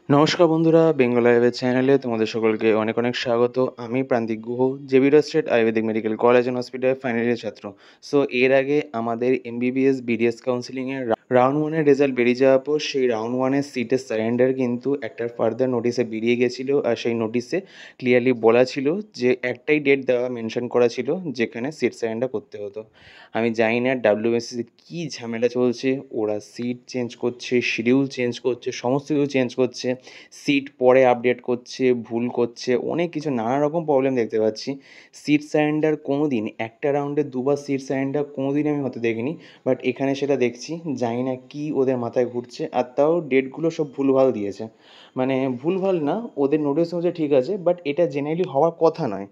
নমস্কার বন্ধুরা, বেঙ্গল আয়ুর্বেদ চ্যানেলে তোমাদের সকলকে অনেক অনেক স্বাগত। আমি Prantik Guha, Xavier State Ayurvedic medical college and হসপিটালের ফাইনাল ইয়ার ছাত্র। সো এর আগে আমাদের এমবিবিএস বিডিএস কাউন্সিলিংয়ের রাউন্ড ওয়ানের রেজাল্ট বেরিয়ে যাওয়ার পর সেই রাউন্ড ওয়ানের সিটের সারেন্ডার কিন্তু একটা ফার্দার নোটিশে বেরিয়ে গেছিলো। আর সেই নোটিশে ক্লিয়ারলি বলা ছিল যে একটাই ডেট দেওয়া মেনশন করা ছিল যেখানে সিট সারেন্ডার করতে হতো। আমি জানি না ডাব্লিউবিসিসির কী ঝামেলা চলছে, ওরা সিট চেঞ্জ করছে, শিডিউল চেঞ্জ করছে, সমস্ত কিছু চেঞ্জ করছে, সিট পরে আপডেট করছে, ভুল করছে, অনেক কিছু নানা রকম প্রবলেম দেখতে পাচ্ছি। সিট সারেন্ডার কোনো দিন একটা রাউন্ডে দুবার সিট সারেন্ডার কোনো দিন আমি হতে দেখিনি, বাট এখানে সেটা দেখছি। জানি না কী ওদের মাথায় ঘুরছে, আর তাও ডেটগুলো সব ভুলভাল দিয়েছে। মানে ভুলভাল না, ওদের নোটিশ অনুযায়ী ঠিক আছে, বাট এটা জেনারেলি হওয়ার কথা নয়।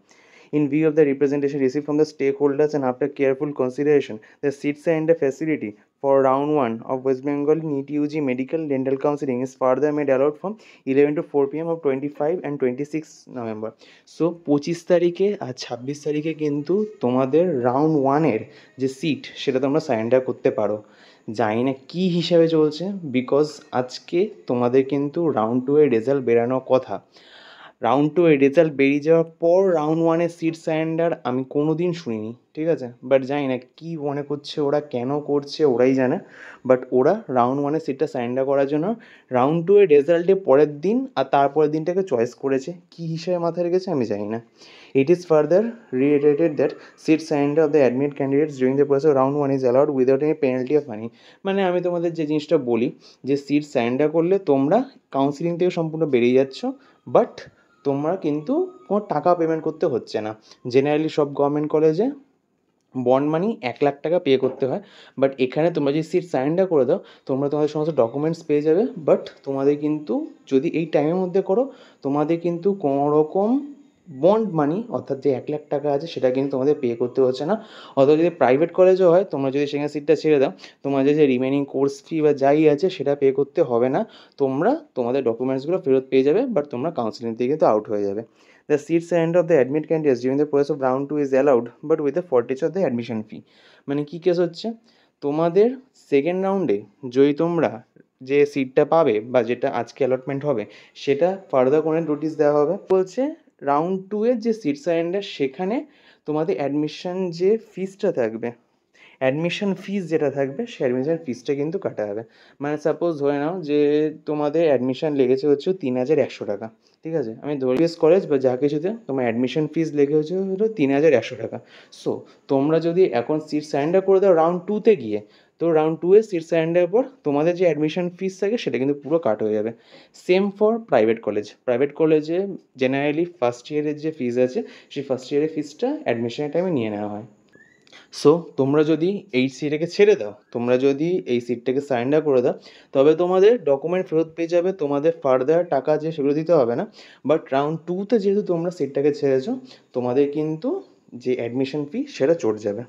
In view of the representation received from the stakeholders and after careful consideration, the seat surrender facility for round 1 of West Bengal NEET UG Medical Dental Counseling is further made allowed from 11 to 4 p.m. of 25 and 26 November. So 25 তারিখে আর 26 তারিখে কিন্তু তোমাদের round ওয়ানের যে seat সেটা তোমরা surrender করতে পারো। জানি না কী হিসাবে চলছে, বিকজ আজকে তোমাদের কিন্তু রাউন্ড টু এর রেজাল্ট বেরানোর কথা। রাউন্ড টু এর রেজাল্ট বেরিয়ে যাওয়ার পর রাউন্ড ওয়ানের সিট সারেন্ডার আমি কোনো দিন শুনিনি, ঠিক আছে? বাট জানি না কী মনে করছে ওরা, কেন করছে ওরাই জানে। বাট ওরা রাউন্ড ওয়ানের সিটটা সারেন্ডার করার জন্য রাউন্ড টু এর রেজাল্টের পরের দিন আর তারপরের দিনটাকে চয়েস করেছে। কী হিসেবে মাথায় রেখেছে আমি জানি না। It is further reiterated that seat surrender of the admitted candidates during the process of round 1 is allowed without any penalty of money. মানে আমি তোমাদের যে জিনিসটা বলি যে সিট সারেন্ডার করলে তোমরা কাউন্সিলিং থেকে সম্পূর্ণ বেরিয়ে যাচ্ছ, বাট তোমরা কিন্তু কোনো টাকা পেমেন্ট করতে হচ্ছে না। জেনারেলি সব গভর্নমেন্ট কলেজে বন্ড মানি 1 লাখ টাকা পে করতে হয়, বাট এখানে তোমরা যদি সিট সারেন্ডার করে দাও তোমরা তোমাদের সমস্ত ডকুমেন্টস পেয়ে যাবে। বাট তোমাদের কিন্তু যদি এই টাইমের মধ্যে করো তোমাদের কিন্তু কোনো রকম বন্ড মানি অর্থাৎ যে 1 লাখ টাকা আছে সেটা কিন্তু তোমাদের পে করতে হচ্ছে না। অথবা যদি প্রাইভেট কলেজও হয়, তোমরা যদি সেখানে সিটটা ছেড়ে দাও তোমাদের যে রিমেনিং কোর্স ফি বা যাই আছে সেটা পে করতে হবে না। তোমরা তোমাদের ডকুমেন্টসগুলো ফেরত পেয়ে যাবে, বাট তোমরা কাউন্সিলিং থেকে কিন্তু আউট হয়ে যাবে। The seat surrender of the admit candidates during the process of round 2 is allowed, but with the forfeiture of the admission fee. মানে কী কেস হচ্ছে, তোমাদের সেকেন্ড রাউন্ডে যদি তোমরা যে সিটটা পাবে বা যেটা আজকে অ্যালটমেন্ট হবে সেটা ফার্দার কোনো নোটিশ দেওয়া হবে। বলছে রাউন্ড টু এর যে সিট সারেন্ডার সেখানে তোমাদের অ্যাডমিশন যে ফিসটা থাকবে, অ্যাডমিশন ফিস যেটা থাকবে সেই অ্যাডমিশন ফিসটা কিন্তু কাটা হবে। মানে সাপোজ ধরে নাও যে তোমাদের অ্যাডমিশন লেগেছে হচ্ছে 3,100 টাকা, ঠিক আছে? আমি ধরি কলেজ বা যা কিছুতে তোমার অ্যাডমিশন ফিস লেগে হচ্ছে হলো 3,100 টাকা। সো তোমরা যদি এখন সিট সারেন্ডার করে দাও রাউন্ড টুতে গিয়ে, তো রাউন্ড টু এর সিট সারেন্ডারের পর তোমাদের যে অ্যাডমিশন ফিস থাকে সেটা কিন্তু পুরো কাট হয়ে যাবে। Same for private college. Private কলেজে জেনারেলি ফার্স্ট ইয়ারের যে ফিস আছে সেই ফার্স্ট ইয়ারের ফিসটা অ্যাডমিশনের টাইমে নিয়ে নেওয়া হয়। সো তোমরা যদি এই সিটটাকে ছেড়ে দাও, তোমরা যদি এই সিটটাকে সারেন্ডার করে দাও, তবে তোমাদের ডকুমেন্ট ফেরত পেয়ে যাবে, তোমাদের ফার্দার টাকা যে সেগুলো দিতে হবে না। বাট রাউন্ড টুতে যেহেতু তোমরা সিটটাকে ছেড়েছো তোমাদের কিন্তু যে অ্যাডমিশন ফি সেটা চড়ে যাবে।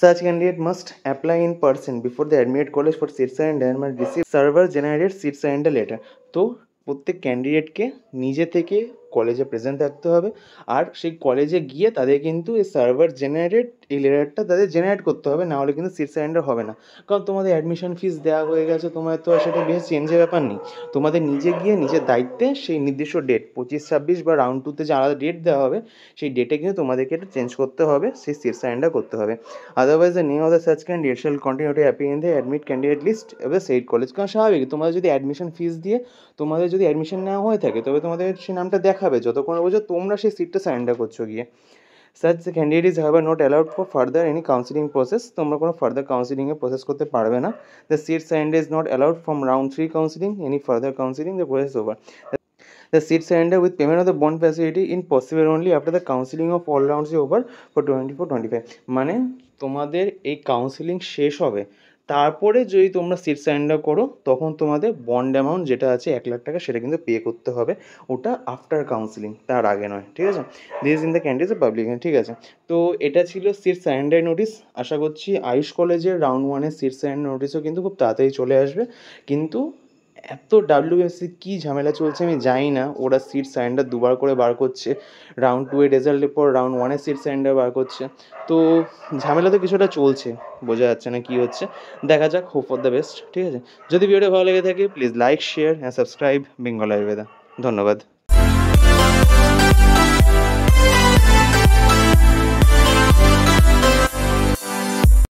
Such candidate must apply in person before the admitted college for seat surrender and must receive server generated seat surrender letter. তো প্রত্যেক ক্যান্ডিডেটকে নিজে থেকে কলেজে প্রেজেন্ট থাকতে হবে, আর সেই কলেজে গিয়ে তাদের কিন্তু এই সার্ভার জেনারেটেড এই লেটারটা তাদের জেনারেট করতে হবে, না হলে কিন্তু সিট সারেন্ডার হবে না। কারণ তোমাদের অ্যাডমিশন ফিস দেওয়া হয়ে গেছে, তোমাদের তো আর সেটা বেশ চেঞ্জের ব্যাপার নেই। তোমাদের নিজে গিয়ে নিজের দায়িত্বে সেই নির্দিষ্ট ডেট 25, 26 বা রাউন্ড টুতে যে আলাদা ডেট দেওয়া হবে সেই ডেটে কিন্তু তোমাদেরকে এটা চেঞ্জ করতে হবে, সেই সিট সারেন্ডার করতে হবে। Otherwise the name of the such candidate shall continue to appear in the admit candidate list of the said college. কারণ স্বাভাবিক, তোমাদের যদি অ্যাডমিশন ফিস দিয়ে তোমাদের যদি অ্যাডমিশন নেওয়া হয়ে থাকে তবে তোমাদের সেই নামটা দেখাবে যতক্ষণ পর্যন্ত তোমরা সেই সিটটা সারেন্ডার করছো গিয়ে। Such the candidate is however not allowed for further any counseling process. তোমরা কোনো ফার্দার কাউন্সিলিংয়ে প্রসেস করতে পারবে না। The seat surrender is not allowed from round 3 counseling. Any further counseling, the process is over. The seat surrender with payment of the bond facility in possible only after the counseling of all rounds is over for 24-25. মানে তোমাদের এই counselling শেষ হবে, তারপরে যদি তোমরা seat surrender করো তখন তোমাদের বন্ড অ্যামাউন্ট যেটা আছে 1 লাখ টাকা সেটা কিন্তু পে করতে হবে। ওটা আফটার কাউন্সিলিং, তার আগে নয়, ঠিক আছে? This in the candidates public, ঠিক আছে? তো এটা ছিল সিট সারেন্ডার নোটিশ। আশা করছি আয়ুষ কলেজের রাউন্ড ওয়ানের সিট সারেন্ডার নোটিশও কিন্তু খুব তাড়াতাড়ি চলে আসবে। কিন্তু এত ডাব্লিউবিএসসির কী ঝামেলা চলছে আমি জানি না। ওরা সিট সারেন্ডার দুবার করে বার করছে, রাউন্ড 2 এর রেজাল্টের পর রাউন্ড 1 এর সিট সারেন্ডার বার করছে। তো ঝামেলা তো কিছুটা চলছে, বোঝা যাচ্ছে না কী হচ্ছে। দেখা যাক, হোপ ফর দ্য বেস্ট, ঠিক আছে? যদি ভিডিওটা ভালো লেগে থাকে please like, share and subscribe Bengal Ayurveda. ধন্যবাদ।